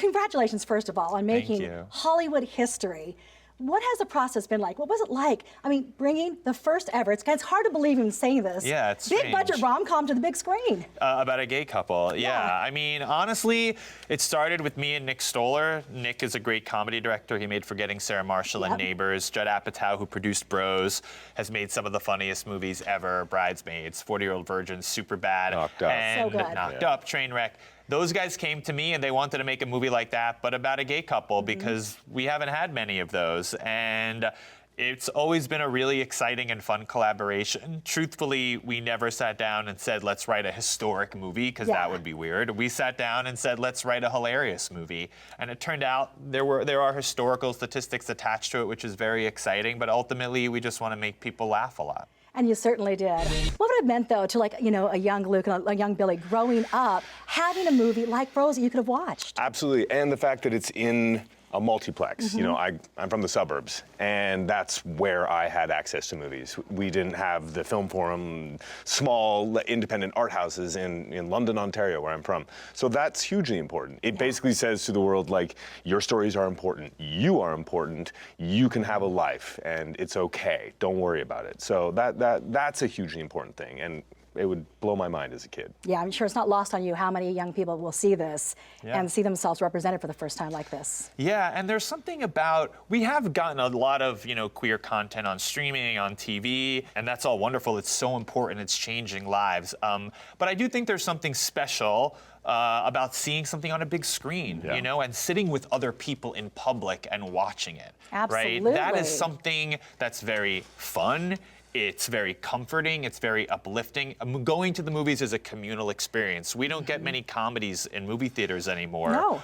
Congratulations, first of all, on making you. Hollywood history. What has the process been like? What was it like? I mean, bringing the first ever, it's hard to believe even saying this. Yeah, it's big strange. budget rom-com to the big screen. About a gay couple, yeah. I mean, honestly, it started with me and Nick Stoller. Nick is a great comedy director. He made Forgetting Sarah Marshall and Neighbors. Judd Apatow, who produced Bros, has made some of the funniest movies ever. Bridesmaids, 40-Year-Old Virgin, Superbad, Knocked Up. and So good. Knocked Up, Trainwreck. Those guys came to me and they wanted to make a movie like that, but about a gay couple, because we haven't had many of those. And it's always been a really exciting and fun collaboration. Truthfully, we never sat down and said, let's write a historic movie, because that would be weird. We sat down and said, let's write a hilarious movie. And it turned out there are historical statistics attached to it, which is very exciting, but ultimately we just want to make people laugh a lot. And you certainly did. What would it have meant, though, to a young Luke and a young Billy growing up, having a movie like Bros that you could have watched? Absolutely, and the fact that it's in a multiplex. You know, I'm from the suburbs, and that's where I had access to movies. We didn't have the Film Forum, small independent art houses in London, Ontario, where I'm from. So that's hugely important. It basically says to the world, like, your stories are important, you are important, you can have a life, and it's okay. Don't worry about it. So that's a hugely important thing, and it would blow my mind as a kid. Yeah, I'm sure it's not lost on you how many young people will see this and see themselves represented for the first time like this. Yeah, and there's something about, we have gotten a lot of, queer content on streaming, on TV, and that's all wonderful. It's so important. It's changing lives. But I do think there's something special about seeing something on a big screen, and sitting with other people in public and watching it. Absolutely. Right? That is something that's very fun. It's very comforting. It's very uplifting. Going to the movies is a communal experience. We don't get many comedies in movie theaters anymore. No.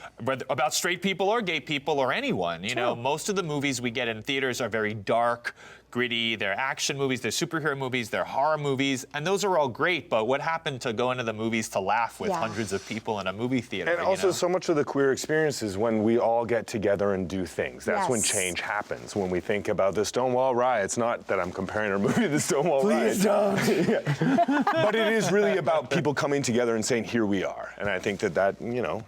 About straight people or gay people or anyone. You know, most of the movies we get in theaters are very dark, gritty. They're action movies, they're superhero movies, they're horror movies, and those are all great. But what happened to going to the movies to laugh with hundreds of people in a movie theater? And also, so much of the queer experience is when we all get together and do things. That's when change happens. When we think about the Stonewall riots, not that I'm comparing our movie to the Stonewall riots. Please don't. But it is really about people coming together and saying, here we are. And I think that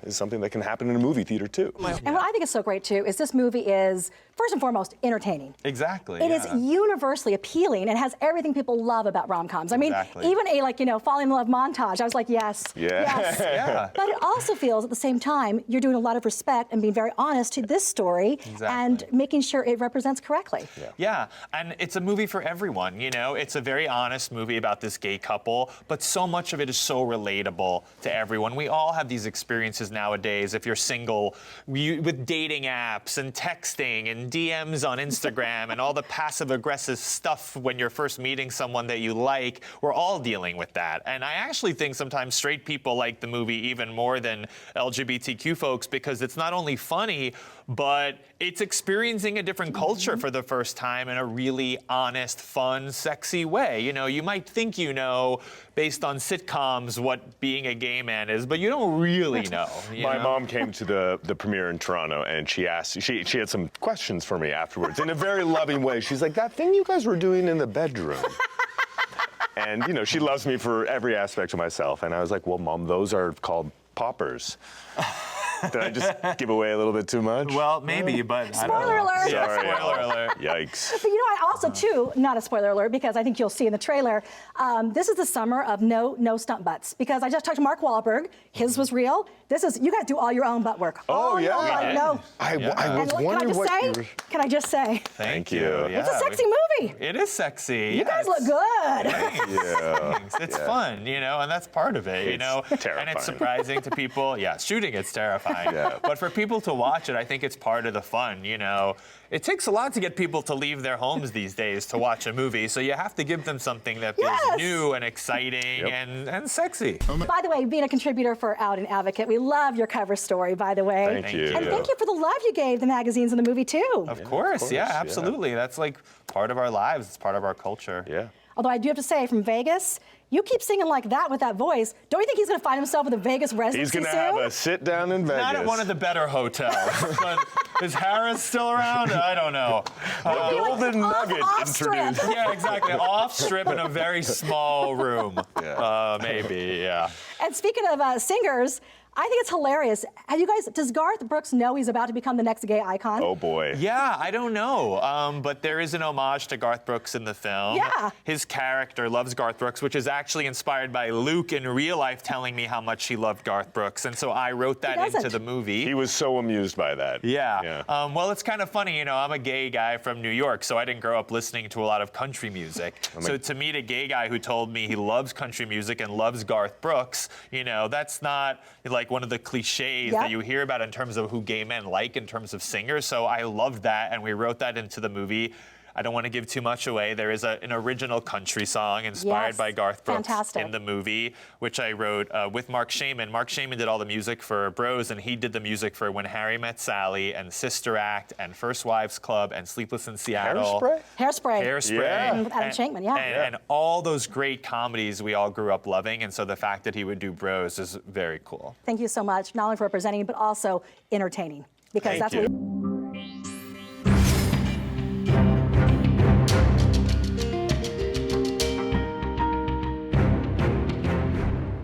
is something that can happen in a movie theater too. And what I think is so great too is this movie is, first and foremost, entertaining. Exactly. It is universally appealing and has everything people love about rom-coms. I mean, even a falling in love montage, I was like, yes, yes. Yeah. But it also feels at the same time you're doing a lot of respect and being very honest to this story and making sure it represents correctly. Yeah, and it's a movie for everyone, It's a very honest movie about this gay couple, but so much of it is so relatable to everyone. We all have these experiences nowadays. If you're single, with dating apps and texting and DMs on Instagram and all the passive-aggressive stuff when you're first meeting someone that you like, we're all dealing with that. And I actually think sometimes straight people like the movie even more than LGBTQ folks, because it's not only funny, but it's experiencing a different culture for the first time in a really honest, fun, sexy way. You might think based on sitcoms what being a gay man is, but you don't really know. My mom came to the premiere in Toronto, and she had some questions for me afterwards in a very loving way. She's like, that thing you guys were doing in the bedroom. And, she loves me for every aspect of myself. And I was like, well, Mom, those are called poppers. Did I just give away a little bit too much? Well, maybe, but spoiler alert. Yeah, spoiler alert. Yikes. But I also too, not a spoiler alert, because I think you'll see in the trailer, this is the summer of no stunt butts. Because I just talked to Mark Wahlberg, his was real. You guys do all your own butt work. Oh, yeah. I was wondering what you were... Can I just say? Thank you. Yeah, it's a sexy movie. It is sexy. You guys look good. Thank you. It's fun, and that's part of it, Terrifying. And it's surprising to people. Yeah, shooting it's terrifying. But for people to watch it, I think it's part of the fun, It takes a lot to get people to leave their homes these days to watch a movie, so you have to give them something that feels new and exciting and sexy. By the way, being a contributor for Out and Advocate, we love your cover story, by the way. Thank you. And thank you for the love you gave the magazines and the movie, too. Of course, absolutely. That's like part of our lives. It's part of our culture. Yeah. Although I do have to say, from Vegas, you keep singing like that with that voice. Don't you think he's going to find himself with a Vegas residency He's going to soon? have a sit down in Vegas. Not at one of the better hotels. But is Harris still around? I don't know. Golden Nugget introduced. Yeah, exactly. Off strip in a very small room. Maybe, yeah. And speaking of singers, I think it's hilarious. Have you guys, does Garth Brooks know he's about to become the next gay icon? Oh boy. Yeah, I don't know, but there is an homage to Garth Brooks in the film. Yeah. His character loves Garth Brooks, which is actually inspired by Luke in real life telling me how much he loved Garth Brooks, and so I wrote that into the movie. He was so amused by that. Yeah. Well, it's kind of funny, you know, I'm a gay guy from New York, so I didn't grow up listening to a lot of country music. So to meet a gay guy who told me he loves country music and loves Garth Brooks, you know, that's not like one of the cliches that you hear about in terms of who gay men like in terms of singers. So I loved that, and we wrote that into the movie. I don't want to give too much away. There is an original country song inspired by Garth Brooks in the movie, which I wrote with Mark Shaman. Mark Shaman did all the music for Bros, and he did the music for When Harry Met Sally and Sister Act and First Wives Club and Sleepless in Seattle. Hairspray. Hairspray. With Adam Shankman, And all those great comedies we all grew up loving, and so the fact that he would do Bros is very cool. Thank you so much, not only for representing, but also entertaining, because that's what